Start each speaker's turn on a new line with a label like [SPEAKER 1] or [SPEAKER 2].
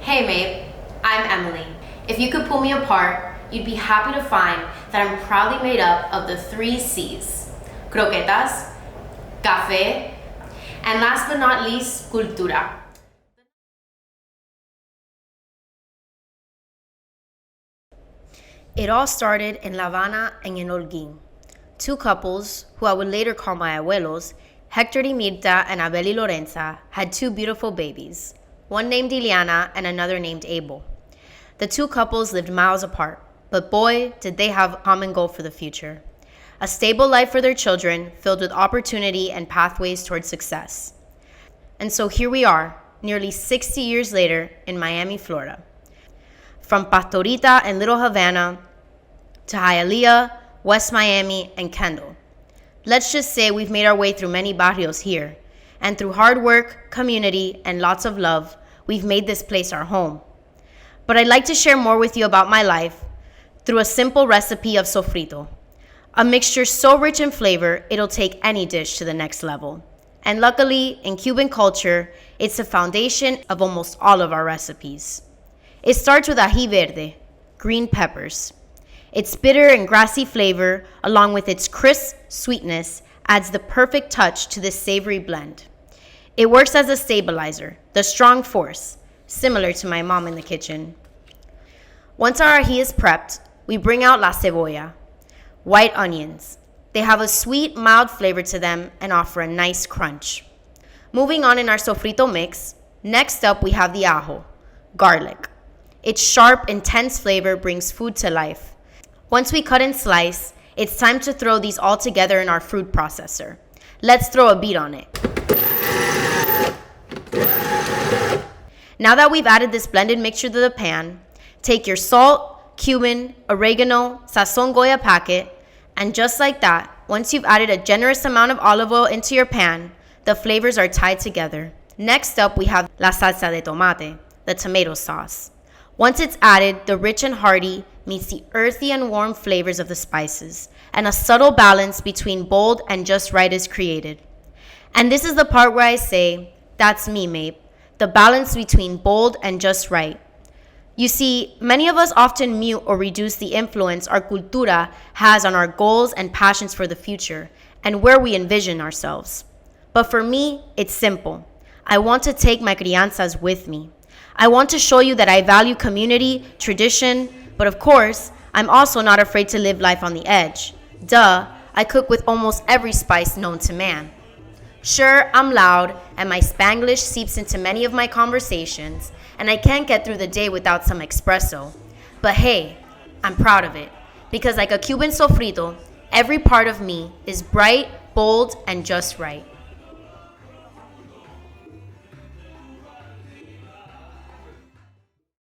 [SPEAKER 1] Hey MAIP, I'm Emily. If you could pull me apart, you'd be happy to find that I'm proudly made up of the 3 C's: croquetas, café, and last but not least, cultura. It all started in La Habana and in Holguín. 2 couples, who I would later call my abuelos, Hector y Mirta and Abel y Lorenza, had 2 beautiful babies, one named Iliana and another named Abel. The 2 couples lived miles apart, but boy, did they have a common goal for the future: a stable life for their children filled with opportunity and pathways towards success. And so here we are, nearly 60 years later in Miami, Florida. From Pastorita and Little Havana to Hialeah, West Miami, and Kendall. Let's just say we've made our way through many barrios here, and through hard work, community, and lots of love, we've made this place our home. But I'd like to share more with you about my life through a simple recipe of sofrito, a mixture so rich in flavor it'll take any dish to the next level. And luckily, in Cuban culture, it's the foundation of almost all of our recipes. It starts with ají verde, green peppers. Its bitter and grassy flavor, along with its crisp sweetness, adds the perfect touch to this savory blend. It works as a stabilizer, the strong force, similar to my mom in the kitchen. Once our ají is prepped, we bring out la cebolla, white onions. They have a sweet, mild flavor to them and offer a nice crunch. Moving on in our sofrito mix, next up we have the ajo, garlic. Its sharp, intense flavor brings food to life. Once we cut and slice, it's time to throw these all together in our fruit processor. Let's throw a beat on it. Now that we've added this blended mixture to the pan, take your salt, cumin, oregano, sazon Goya packet, and just like that, once you've added a generous amount of olive oil into your pan, the flavors are tied together. Next up, we have la salsa de tomate, the tomato sauce. Once it's added, the rich and hearty meets the earthy and warm flavors of the spices, and a subtle balance between bold and just right is created. And this is the part where I say, that's me, MAIP, the balance between bold and just right. You see, many of us often mute or reduce the influence our cultura has on our goals and passions for the future, and where we envision ourselves. But for me, it's simple. I want to take my crianzas with me. I want to show you that I value community, tradition, but of course, I'm also not afraid to live life on the edge. Duh, I cook with almost every spice known to man. Sure, I'm loud, and my Spanglish seeps into many of my conversations, and I can't get through the day without some espresso. But hey, I'm proud of it, because like a Cuban sofrito, every part of me is bright, bold, and just right.